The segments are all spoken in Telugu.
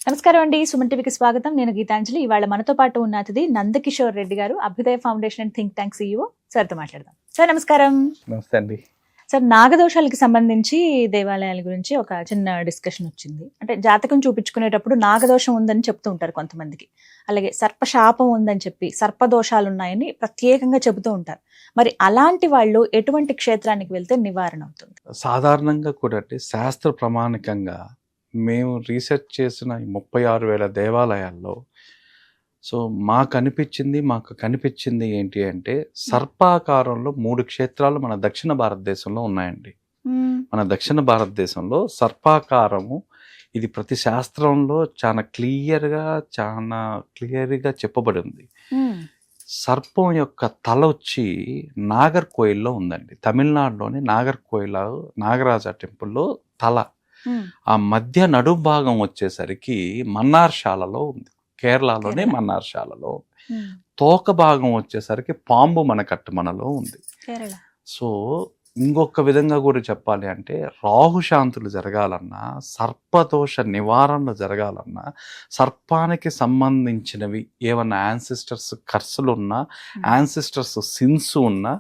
నమస్కారం అండి. సుమన్ టీవీకి స్వాగతం. నేను గీతాంజలి. ఇవాళ మనతో పాటు ఉన్న అతిథి నందకిషోర్ రెడ్డి గారు, అభ్యుదయ foundation and think tank CEO. సార్తో మాట్లాడదాం. సార్ నమస్కారం. నమస్తే అండి. సార్, నాగదోషాలకి సంబంధించి దేవాలయాల గురించి ఒక చిన్న డిస్కషన్ వచ్చింది. అంటే జాతకం చూపించుకునేటప్పుడు నాగదోషం ఉందని చెప్తూ ఉంటారు కొంతమందికి. అలాగే సర్పశాపం ఉందని చెప్పి సర్పదోషాలు ఉన్నాయని ప్రత్యేకంగా చెబుతూ ఉంటారు. మరి అలాంటి వాళ్ళు ఎటువంటి క్షేత్రానికి వెళ్తే నివారణ అవుతుంది? సాధారణంగా కూడా అంటే శాస్త్ర ప్రమాణికంగా మేము రీసెర్చ్ చేసిన ఈ 36,000 దేవాలయాల్లో మాకు కనిపించింది ఏంటి అంటే సర్పాకారంలో 3 క్షేత్రాలు మన దక్షిణ భారతదేశంలో ఉన్నాయండి. మన దక్షిణ భారతదేశంలో సర్పాకారము ఇది ప్రతి శాస్త్రంలో చాలా క్లియర్గా చెప్పబడి ఉంది. సర్పం యొక్క తల వచ్చి నాగర్కోయిల్లో ఉందండి. తమిళనాడులోని నాగర్కోయిల్ నాగరాజ టెంపుల్లో తల, ఆ మధ్య నడుం భాగం వచ్చేసరికి మన్నార్శాలలో ఉంది, కేరళలోనే మన్నార్శాలలో. తోక భాగం వచ్చేసరికి పాంబు మనలో ఉంది. సో ఇంకొక విధంగా కూడా చెప్పాలి అంటే రాహుశాంతులు జరగాలన్నా, సర్పదోష నివారణ జరగాలన్నా, సర్పానికి సంబంధించినవి ఏమన్నా యాన్సిస్టర్స్ కర్సులు ఉన్నా, యాన్సిస్టర్స్ సిన్స్ ఉన్నా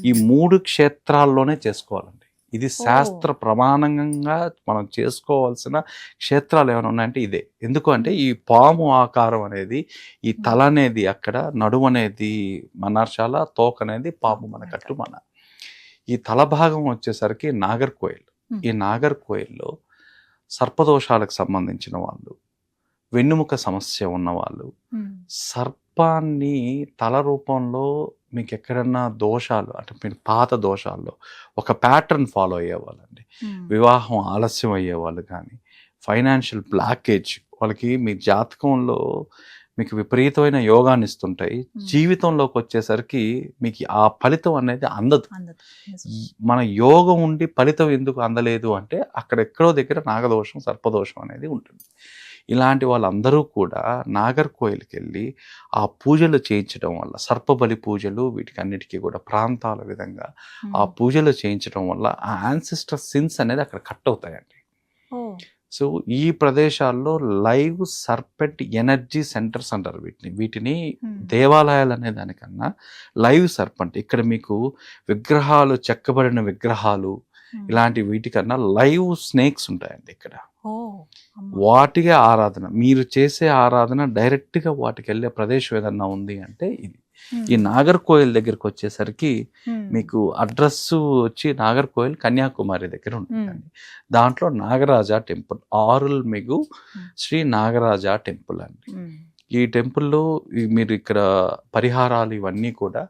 ఈ 3 క్షేత్రాల్లోనే చేసుకోవాలండి. ఇది శాస్త్ర ప్రమాణంగా మనం చేసుకోవాల్సిన క్షేత్రాలు ఏమైనా ఉన్నాయంటే ఇదే. ఎందుకు అంటే ఈ పాము ఆకారం అనేది, ఈ తల అనేది అక్కడ, నడుము అనేది మన్నార్శాల, తోక అనేది పాము మన. ఈ తల భాగం వచ్చేసరికి నాగర్కోయిల్. ఈ నాగర్కోయిల్లో సర్పదోషాలకు సంబంధించిన వాళ్ళు, వెన్నుముక సమస్య ఉన్నవాళ్ళు, సర్పాన్ని తల రూపంలో మీకు ఎక్కడన్నా దోషాలు అంటే మీరు పాత దోషాల్లో ఒక ప్యాటర్న్ ఫాలో అయ్యేవాళ్ళండి. వివాహం ఆలస్యం అయ్యేవాళ్ళు కానీ, ఫైనాన్షియల్ బ్లాకేజ్ వాళ్ళకి మీ జాతకంలో మీకు విపరీతమైన యోగాన్ని ఇస్తుంటాయి. జీవితంలోకి వచ్చేసరికి మీకు ఆ ఫలితం అనేది అందదు. మన యోగం ఉండి ఫలితం ఎందుకు అందలేదు అంటే అక్కడెక్కడో దగ్గర నాగదోషం, సర్పదోషం అనేది ఉంటుంది. ఇలాంటి వాళ్ళందరూ కూడా నాగర్కోయిల్కి వెళ్ళి ఆ పూజలు చేయించడం వల్ల, సర్పబలి పూజలు వీటికి అన్నిటికీ కూడా ప్రాంతాల విధంగా ఆ పూజలు చేయించడం వల్ల ఆ యాన్సిస్టర్ సిన్స్ అనేది అక్కడ కట్ అవుతాయండి. సో ఈ ప్రదేశాల్లో లైవ్ సర్పెంట్ ఎనర్జీ సెంటర్స్ అంటారు వీటిని దేవాలయాలు అనే దానికన్నా లైవ్ సర్పెంట్. ఇక్కడ మీకు విగ్రహాలు, చెక్కబడిన విగ్రహాలు ఇలాంటి వీటికన్నా లైవ్ స్నేక్స్ ఉంటాయండి ఇక్కడ. వాటికే ఆరాధన, మీరు చేసే ఆరాధన డైరెక్ట్గా వాటికి వెళ్ళే ప్రదేశం ఏదన్నా ఉంది అంటే ఇది. ఈ నాగర్కోయిల్ దగ్గరికి వచ్చేసరికి మీకు అడ్రస్ వచ్చి నాగర్కోయిల్ కన్యాకుమారి దగ్గర ఉంటుందండి. దాంట్లో నాగరాజ టెంపుల్, ఆరుల్మిగు శ్రీ నాగరాజ టెంపుల్ అండి. ఈ టెంపుల్లో మీరు ఇక్కడ పరిహారాలు ఇవన్నీ కూడా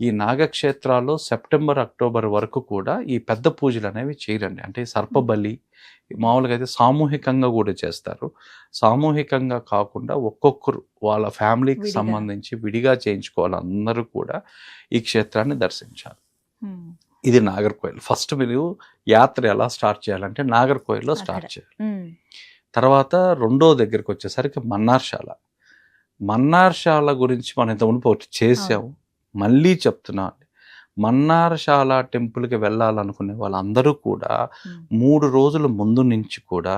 ఈ నాగక్షేత్రాల్లో సెప్టెంబర్, అక్టోబర్ వరకు కూడా ఈ పెద్ద పూజలు అనేవి చేయరండి. అంటే సర్పబలి మామూలుగా అయితే సామూహికంగా కూడా చేస్తారు. సామూహికంగా కాకుండా ఒక్కొక్కరు వాళ్ళ ఫ్యామిలీకి సంబంధించి విడిగా చేయించుకోవాలి. అందరూ కూడా ఈ క్షేత్రాన్ని దర్శించాలి. ఇది నాగర్కోయిల్. ఫస్ట్ మీరు యాత్ర ఎలా స్టార్ట్ చేయాలంటే నాగర్కోయిల్లో స్టార్ట్ చేయాలి. తర్వాత రెండో దగ్గరికి వచ్చేసరికి మన్నార్శాల గురించి మనం ఇంత మునుపు ఒకటి చేసాము, మళ్ళీ చెప్తున్నా. మన్నార్శాల టెంపుల్కి వెళ్ళాలనుకునే వాళ్ళందరూ కూడా 3 రోజుల ముందు నుంచి కూడా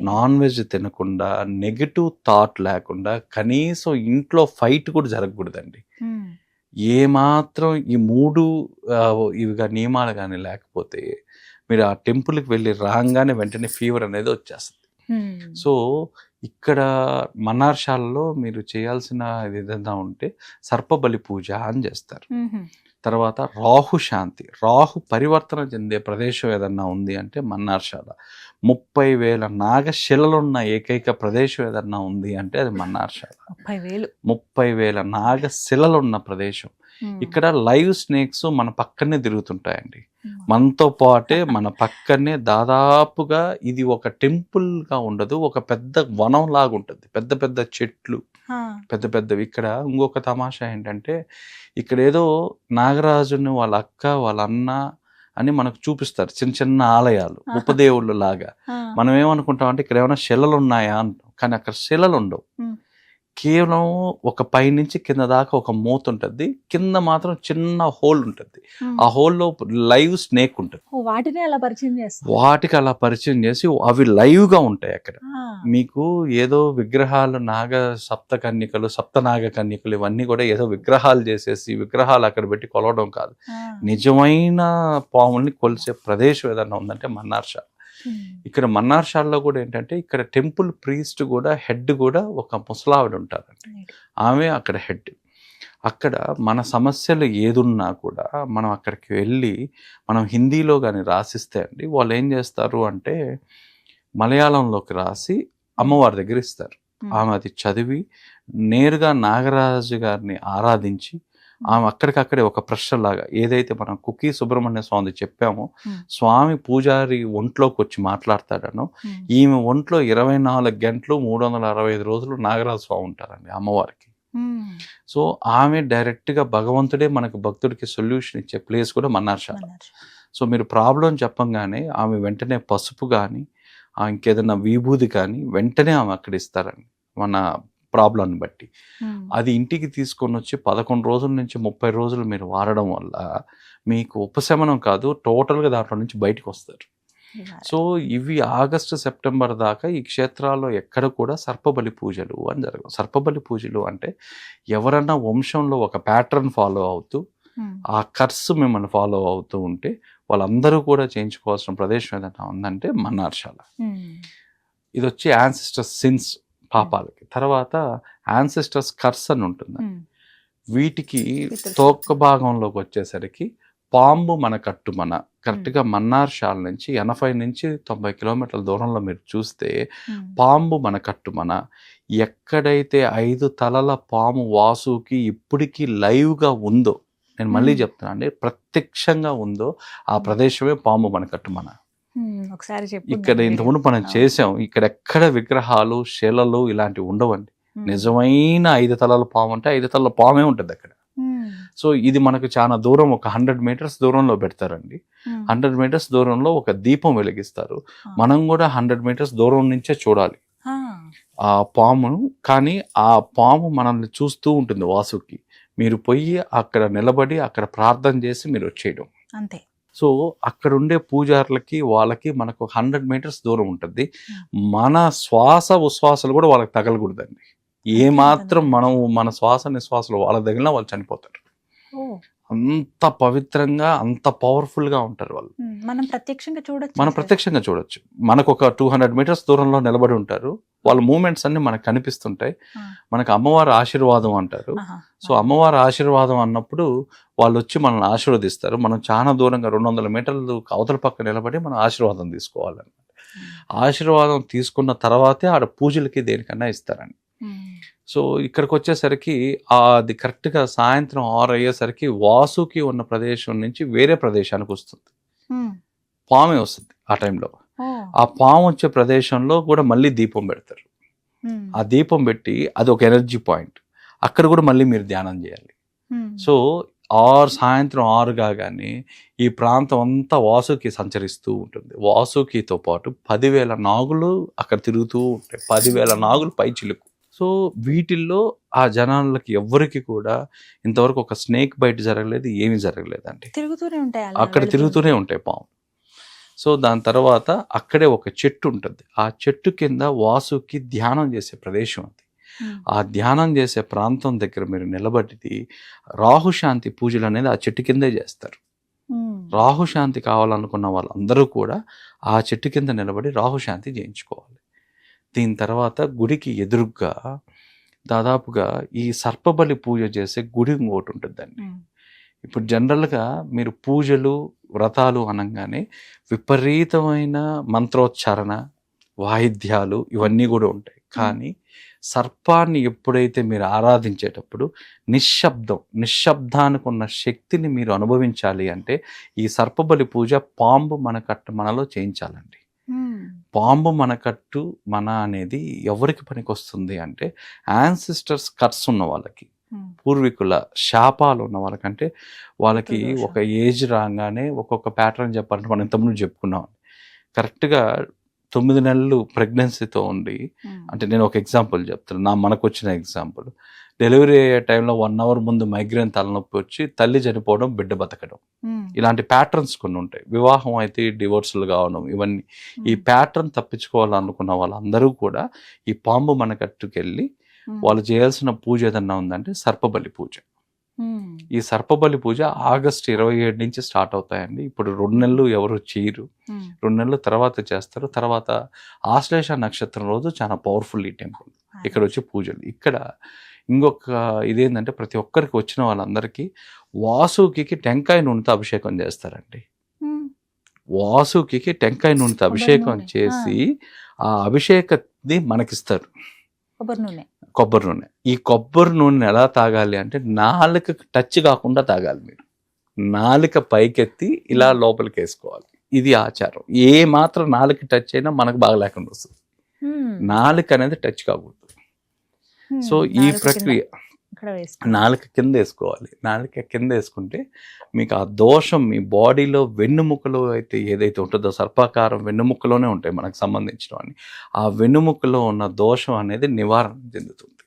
నాన్ వెజ్ తినకుండా, నెగిటివ్ థాట్ లేకుండా, కనీసం ఇంట్లో ఫైట్ కూడా జరగకూడదండి. ఏమాత్రం ఈ 3 ఇవిగా నియమాలు కానీ లేకపోతే మీరు ఆ టెంపుల్కి వెళ్ళి రాగానే వెంటనే ఫీవర్ అనేది వచ్చేస్తుంది. సో ఇక్కడ మన్నార్శాలలో మీరు చేయాల్సిన ఏదైనా ఉంటే సర్పబలి పూజ అని చేస్తారు. తర్వాత రాహు శాంతి, రాహు పరివర్తన చెందే ప్రదేశం ఏదన్నా ఉంది అంటే మన్నార్శాల. 30,000 నాగశిలలున్న ఏకైక ప్రదేశం ఏదన్నా ఉంది అంటే అది మన్నార్శాల. 30,000 నాగశిలలున్న ప్రదేశం. ఇక్కడ లైవ్ స్నేక్స్ మన పక్కనే తిరుగుతుంటాయండి. మనతో పాటే మన పక్కనే దాదాపుగా ఇది ఒక టెంపుల్ గా ఉండదు, ఒక పెద్ద వనం లాగా ఉంటుంది. పెద్ద పెద్ద చెట్లు, పెద్ద పెద్దవి. ఇక్కడ ఇంకొక తమాషా ఏంటంటే ఇక్కడ ఏదో నాగరాజుని వాళ్ళ అక్క, వాళ్ళ అన్న అని మనకు చూపిస్తారు చిన్న చిన్న ఆలయాలు, ఉపదేవుళ్ళు లాగా. మనం ఏమనుకుంటాం అంటే ఇక్కడ ఏమైనా శిలలు ఉన్నాయా అంటాం, కానీ అక్కడ శిలలు ఉండవు. కేవలం ఒక పై నుంచి కింద దాకా ఒక మూత ఉంటుంది, కింద మాత్రం చిన్న హోల్ ఉంటుంది. ఆ హోల్లో లైవ్ స్నేక్ ఉంటుంది. వాటిని అలా పరిచయం చేస్తారు. వాటికి అలా పరిచయం చేసి అవి లైవ్ గా ఉంటాయి అక్కడ. మీకు ఏదో విగ్రహాలు సప్త నాగ కన్యకలు ఇవన్నీ కూడా ఏదో విగ్రహాలు చేసేసి విగ్రహాలు అక్కడ పెట్టి కొలవడం కాదు. నిజమైన పాముల్ని కొలిసే ప్రదేశం ఏదన్నా ఉందంటే మన్నార్షా. ఇక్కడ మన్నార్షాల్లో కూడా ఏంటంటే ఇక్కడ టెంపుల్ ప్రీస్ట్ కూడా హెడ్ కూడా ఒక ముసలావిడ ఉంటారండి. ఆమె అక్కడ హెడ్. అక్కడ మన సమస్యలు ఏదున్నా కూడా మనం అక్కడికి వెళ్ళి మనం హిందీలో కానీ రాసిస్తే అండి వాళ్ళు ఏం చేస్తారు అంటే మలయాళంలోకి రాసి అమ్మవారి దగ్గర ఇస్తారు. ఆమె అది చదివి నేరుగా నాగరాజు గారిని ఆరాధించి ఆమె అక్కడికక్కడే ఒక ప్రశ్న లాగా ఏదైతే మనం కుకీ సుబ్రహ్మణ్య స్వామి చెప్పామో స్వామి పూజారి ఒంట్లోకి వచ్చి మాట్లాడతాడనో ఈమె ఒంట్లో 24 గంటలు 365 రోజులు నాగరాజు స్వామి ఉంటారండి అమ్మవారికి. సో ఆమె డైరెక్ట్గా భగవంతుడే మనకు భక్తుడికి సొల్యూషన్ ఇచ్చే ప్లేస్ కూడా మన్నార్షాల. సో మీరు ప్రాబ్లం చెప్పంగానే ఆమె వెంటనే పసుపు కానీ ఇంకేదైనా విభూది కానీ వెంటనే ఆమె అక్కడ ఇస్తారండి మన ప్రాబ్లంని బట్టి. అది ఇంటికి తీసుకొని వచ్చి 11 రోజుల నుంచి 30 రోజులు మీరు వాడడం వల్ల మీకు ఉపశమనం కాదు, టోటల్గా దాంట్లో నుంచి బయటకు వస్తారు. సో ఇవి ఆగస్టు సెప్టెంబర్ దాకా ఈ క్షేత్రాల్లో ఎక్కడ కూడా సర్పబలి పూజలు అని జరగవు. సర్పబలి పూజలు అంటే ఎవరన్నా వంశంలో ఒక ప్యాటర్న్ ఫాలో అవుతూ ఆ కర్స్ మిమ్మల్ని ఫాలో అవుతూ ఉంటే వాళ్ళందరూ కూడా చేయించుకోవాల్సిన ప్రదేశం ఏదైనా ఉందంటే మన్నార్షాల. ఇది వచ్చి యాన్సిస్టర్స్ సిన్స్ పాపాలకి. తర్వాత యాన్సిస్టర్స్ కర్స్ అని ఉంటుంది. వీటికి తోక భాగంలోకి వచ్చేసరికి పాంబు మన కట్టు మన కరెక్ట్గా మన్నార్షాల నుంచి 80 నుంచి 90 కిలోమీటర్ల దూరంలో మీరు చూస్తే పాంబు మన కట్టు మన ఎక్కడైతే 5 తలల పాము వాసుకి ఇప్పటికీ లైవ్గా ఉందో, నేను మళ్ళీ చెప్తున్నా అండి, ప్రత్యక్షంగా ఉందో ఆ ప్రదేశమే పాంబు మన కట్టు మన. ఒకసారి ఇక్కడ ఇంతకుముందు మనం చేసాం. ఇక్కడ ఎక్కడ విగ్రహాలు శిలలు ఇలాంటివి ఉండవండి. నిజమైన 5 తలల పాము అంటే 5 తలల పామే ఉంటుంది అక్కడ. సో ఇది మనకు చాలా దూరం, ఒక 100 మీటర్స్ దూరంలో పెడతారండి. 100 మీటర్స్ దూరంలో ఒక దీపం వెలిగిస్తారు. మనం కూడా 100 మీటర్స్ దూరం నుంచే చూడాలి ఆ పామును. కానీ ఆ పాము మనల్ని చూస్తూ ఉంటుంది వాసుకి. మీరు పోయి అక్కడ నిలబడి అక్కడ ప్రార్థన చేసి మీరు వచ్చేయడం అంతే. సో అక్కడ ఉండే పూజారులకి వాళ్ళకి మనకు 100 మీటర్స్ దూరం ఉంటుంది. మన శ్వాస ఉశ్వాసాలు కూడా వాళ్ళకి తగలకూడదండి. ఏమాత్రం మనం మన శ్వాస నిశ్వాసాలు వాళ్ళ దగ్గర వాళ్ళు చనిపోతారు. అంత పవిత్రంగా అంత పవర్ఫుల్ గా ఉంటారు వాళ్ళు. మనం ప్రత్యక్షంగా చూడొచ్చు. మనకు ఒక 200 మీటర్స్ దూరంలో నిలబడి ఉంటారు. వాళ్ళ మూమెంట్స్ అన్ని మనకు కనిపిస్తుంటాయి. మనకు అమ్మవారి ఆశీర్వాదం అంటారు. సో అమ్మవారి ఆశీర్వాదం అన్నప్పుడు వాళ్ళు వచ్చి మనల్ని ఆశీర్వదిస్తారు. మనం చాలా దూరంగా 200 మీటర్లు అవతల పక్క నిలబడి మనం ఆశీర్వాదం తీసుకోవాలన్నమాట. ఆశీర్వాదం తీసుకున్న తర్వాతే ఆడ పూజలకి దేనికన్నా ఇస్తారండి. సో ఇక్కడికి వచ్చేసరికి అది కరెక్ట్గా సాయంత్రం 6 అయ్యేసరికి వాసుకి ఉన్న ప్రదేశం నుంచి వేరే ప్రదేశానికి వస్తుంది. పామే వస్తుంది ఆ టైంలో. ఆ పాము వచ్చే ప్రదేశంలో కూడా మళ్ళీ దీపం పెడతారు. ఆ దీపం పెట్టి అది ఒక ఎనర్జీ పాయింట్. అక్కడ కూడా మళ్ళీ మీరు ధ్యానం చేయాలి. సో సాయంత్రం 6 కాగానే ఈ ప్రాంతం అంతా వాసుకి సంచరిస్తూ ఉంటుంది. వాసుకితో పాటు 10,000 నాగులు అక్కడ తిరుగుతూ ఉంటాయి. 10,000 నాగులు పై చిలుకు. సో వీటిల్లో ఆ జనాలకి ఎవ్వరికి కూడా ఇంతవరకు ఒక స్నేక్ బైట్ జరగలేదు, ఏమీ జరగలేదండి. అక్కడ తిరుగుతూనే ఉంటాయి పాము. సో దాని తర్వాత అక్కడే ఒక చెట్టు ఉంటుంది. ఆ చెట్టు కింద వాసుకి ధ్యానం చేసే ప్రదేశం ఉంది. ఆ ధ్యానం చేసే ప్రాంతం దగ్గర మీరు నిలబడి రాహుశాంతి పూజలు అనేది ఆ చెట్టు కిందే చేస్తారు. రాహుశాంతి కావాలనుకున్న వాళ్ళందరూ కూడా ఆ చెట్టు కింద నిలబడి రాహుశాంతి చేయించుకోవాలి. దీని తర్వాత గుడికి ఎదురుగ్గా దాదాపుగా ఈ సర్పబలి పూజ చేసే గుడి ఇంకోటి ఉంటుందండి. ఇప్పుడు జనరల్గా మీరు పూజలు వ్రతాలు అనగానే విపరీతమైన మంత్రోచ్చారణ వాయిద్యాలు ఇవన్నీ కూడా ఉంటాయి. కానీ సర్పాన్ని ఎప్పుడైతే మీరు ఆరాధించేటప్పుడు నిశ్శబ్దానికి ఉన్న శక్తిని మీరు అనుభవించాలి అంటే ఈ సర్పబలి పూజ పాంబు మనలో చేయించాలండి. పాంబు మనకట్టు మన అనేది ఎవరికి పనికి వస్తుంది అంటే యాన్సిస్టర్స్ కర్స్ ఉన్న వాళ్ళకి, పూర్వీకుల శాపాలు ఉన్న వాళ్ళకంటే వాళ్ళకి ఒక ఏజ్ రాగానే ఒక్కొక్క ప్యాటర్న్ చెప్పాలంటే మనం ఇంతకుముందు చెప్పుకున్నాం. కరెక్ట్గా 9 నెలలు ప్రెగ్నెన్సీతో ఉండి, అంటే నేను ఒక ఎగ్జాంపుల్ చెప్తాను, మనకు వచ్చిన ఎగ్జాంపుల్. డెలివరీ అయ్యే టైంలో 1 అవర్ ముందు మైగ్రేన్ తలనొప్పి వచ్చి తల్లి చనిపోవడం, బిడ్డ బతకడం, ఇలాంటి ప్యాటర్న్స్ కొన్ని ఉంటాయి. వివాహం అయితే డివోర్సులు కావడం, ఇవన్నీ. ఈ ప్యాటర్న్ తప్పించుకోవాలనుకున్న వాళ్ళందరూ కూడా ఈ పాంబు మనకట్టుకెళ్ళి వాళ్ళు చేయాల్సిన పూజ ఏదన్నా ఉందంటే సర్పబలి పూజ. ఈ సర్పబలి పూజ ఆగస్టు 27 నుంచి స్టార్ట్ అవుతాయండి. ఇప్పుడు 2 నెలలు ఎవరు చేయరు, 2 నెలల తర్వాత చేస్తారు. తర్వాత ఆశ్లేష నక్షత్రం రోజు చాలా పవర్ఫుల్ ఈ టెంపుల్. ఇక్కడ వచ్చి పూజలు. ఇక్కడ ఇంకొక ఇదేంటంటే ప్రతి ఒక్కరికి వచ్చిన వాళ్ళందరికీ వాసుకి టెంకాయ నూనెతో అభిషేకం చేస్తారండి. వాసుకి టెంకాయ నూనెతో అభిషేకం చేసి ఆ అభిషేకాన్ని మనకిస్తారు. కొబ్బరి నూనె. ఈ కొబ్బరి నూనె ఎలా తాగాలి అంటే నాలుకకి టచ్ కాకుండా తాగాలి. మీరు నాలుక పైకెత్తి ఇలా లోపలికి వేసుకోవాలి. ఇది ఆచారం. ఏ మాత్రం నాలుక టచ్ అయినా మనకు బాగా లేకుండా వస్తుంది. నాలుక అనేది టచ్ కాకూడదు. సో ఈ ప్రక్రియ నాలుక కింద వేసుకోవాలి. నాలుక కింద వేసుకుంటే మీకు ఆ దోషం మీ బాడీలో వెన్నుముకలో అయితే ఏదైతే ఉంటుందో, సర్పాకారం వెన్నుముకలోనే ఉంటాయి మనకు సంబంధించినవన్నీ, ఆ వెన్నుముకలో ఉన్న దోషం అనేది నివారణ చెందుతుంది.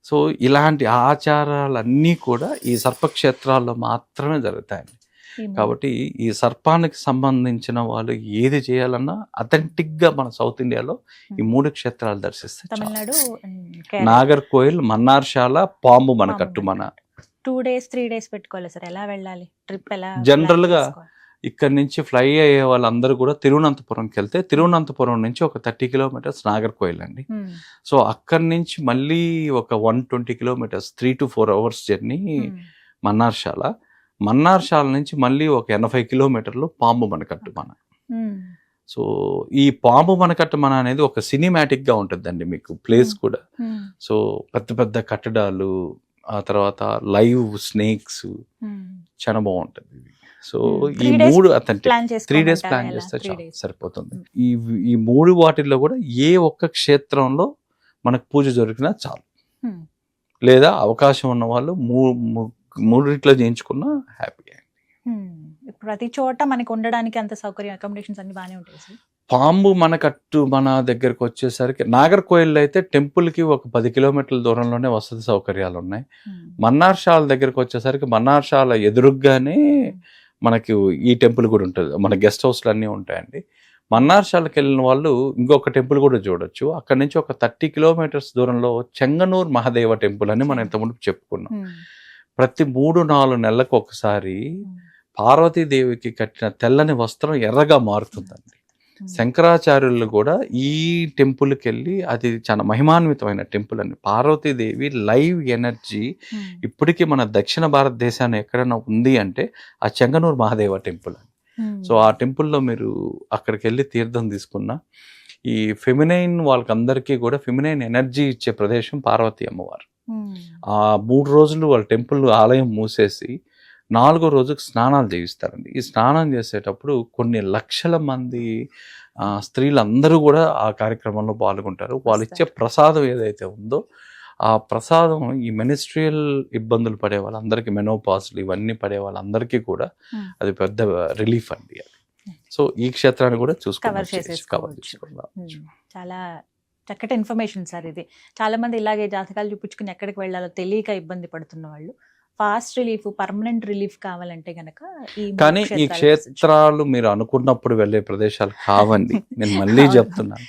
సో ఇలాంటి ఆచారాలన్నీ కూడా ఈ సర్పక్షేత్రాల్లో మాత్రమే జరుగుతాయండి. కాబట్టి ఈ సర్పానికి సంబంధించిన వాళ్ళు ఏది చేయాలన్నా అథెంటిక్గా మన సౌత్ ఇండియాలో ఈ 3 క్షేత్రాలు దర్శిస్తే, నాగర్కోయిల్, మన్నార్శాల, పాంబు మనకట్టు. మన 2 days 3 days పెట్టుకోవాలి సార్. ఎలా వెళ్ళాలి? ట్రిప్ ఎలా? జనరల్గా ఇక్కడ నుంచి ఫ్లై అయ్యే వాళ్ళందరూ కూడా తిరువనంతపురంకి వెళ్తే, తిరువనంతపురం నుంచి ఒక 30 కిలోమీటర్స్ నాగర్కోయిల్ అండి. సో అక్కడి నుంచి మళ్ళీ ఒక 120 kilometres 3 to 4 hours journey Mannarasala. Mannarasala నుంచి మళ్ళీ ఒక 80 కిలోమీటర్లు పాంబు మనకట్టు మన. సో ఈ పాంబు మనకట్టు మన అనేది ఒక సినిమాటిక్ గా ఉంటుందండి మీకు ప్లేస్ కూడా. సో పెద్ద పెద్ద కట్టడాలు, ఆ తర్వాత లైవ్ స్నేక్స్, చాలా బాగుంటుంది. సో ఈ 3 అథెంటిక్ 3 days ప్లాన్ చేస్తే సరిపోతుంది. ఈ 3 వాటిల్లో కూడా ఏ ఒక్క క్షేత్రంలో మనకు పూజ జరిగినా చాలు. లేదా అవకాశం ఉన్న వాళ్ళు 3 చేయించుకున్నా హ్యాపీ. ప్రతి చోట మనకి ఉండడానికి అంత సౌకర్యం, అకామిడేషన్స్ అన్ని బాగానే ఉంటాయి సార్. పాంబు మనకట్టు మన దగ్గరకు వచ్చేసరికి నాగర్కోయిల్ అయితే టెంపుల్ కి ఒక 10 కిలోమీటర్ల దూరంలోనే వసతి సౌకర్యాలు ఉన్నాయి. మన్నార్శాల దగ్గరకు వచ్చేసరికి మన్నార్శాల ఎదురుగ్గానే మనకి ఈ టెంపుల్ కూడా ఉంటుంది. మన గెస్ట్ హౌస్లు అన్నీ ఉంటాయండి. మన్నార్శాలకు వెళ్ళిన వాళ్ళు ఇంకొక టెంపుల్ కూడా చూడొచ్చు. అక్కడ నుంచి ఒక 30 కిలోమీటర్స్ దూరంలో చెంగనూరు మహాదేవ టెంపుల్ అని మనం ఇంతకుముందు చెప్పుకున్నాం. ప్రతి 3-4 నెలలకు ఒకసారి పార్వతీదేవికి కట్టిన తెల్లని వస్త్రం ఎర్రగా మారుతుందండి. శంకరాచార్యులు కూడా ఈ టెంపుల్కి వెళ్ళి, అది చాలా మహిమాన్వితమైన టెంపుల్ అండి. పార్వతీదేవి లైవ్ ఎనర్జీ ఇప్పటికీ మన దక్షిణ భారతదేశాన్ని ఎక్కడైనా ఉంది అంటే ఆ చెంగనూరు మహాదేవ టెంపుల్ అండి. సో ఆ టెంపుల్లో మీరు అక్కడికి వెళ్ళి తీర్థం తీసుకున్న ఈ ఫెమినైన్ వాళ్ళకందరికీ కూడా ఫెమినైన్ ఎనర్జీ ఇచ్చే ప్రదేశం పార్వతీ అమ్మవారు. ఆ 3 రోజులు వాళ్ళ టెంపుల్ ఆలయం మూసేసి 4వ రోజుకి స్నానాలు చేయిస్తారండి. ఈ స్నానం చేసేటప్పుడు కొన్ని లక్షల మంది స్త్రీలందరూ కూడా ఆ కార్యక్రమంలో పాల్గొంటారు. వాళ్ళు ఇచ్చే ప్రసాదం ఏదైతే ఉందో ఆ ప్రసాదం ఈ మెనిస్ట్రియల్ ఇబ్బందులు పడే వాళ్ళందరికీ, మెనోపాస్లు ఇవన్నీ పడే వాళ్ళందరికీ కూడా అది పెద్ద రిలీఫ్ అండి అది. సో ఈ క్షేత్రాన్ని కూడా కవర్ చేసుకోవాలి. చాలా చక్కటి ఇన్ఫర్మేషన్ సార్ ఇది. చాలా మంది ఇలాగే జాతకాలు చూపించుకుని ఎక్కడికి వెళ్ళాలో తెలియక ఇబ్బంది పడుతున్న వాళ్ళు ఫాస్ట్ రిలీఫ్, పర్మనెంట్ రిలీఫ్ కావాలంటే గనక కానీ ఈ క్షేత్రాలు మీరు అనుకున్నప్పుడు వెళ్ళే ప్రదేశాలు కావండి. నేను మళ్ళీ చెప్తున్నాను,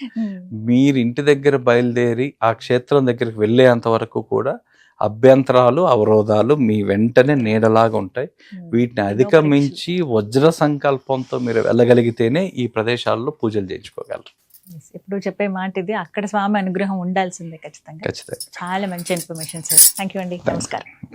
మీరు ఇంటి దగ్గర బయలుదేరి ఆ క్షేత్రం దగ్గరికి వెళ్ళేంత వరకు కూడా అభ్యంతరాలు, అవరోధాలు మీ వెంటనే నీడలాగా ఉంటాయి. వీటిని అధిగమించి వజ్ర సంకల్పంతో మీరు వెళ్ళగలిగితేనే ఈ ప్రదేశాల్లో పూజలు చేయించుకోగలరు. ఇప్పుడు చెప్పే మాట ఇది. అక్కడ స్వామి అనుగ్రహం ఉండాల్సిందే ఖచ్చితంగా. చాలా మంచి ఇన్ఫర్మేషన్ సార్. థ్యాంక్ యూ అండి. నమస్కారం.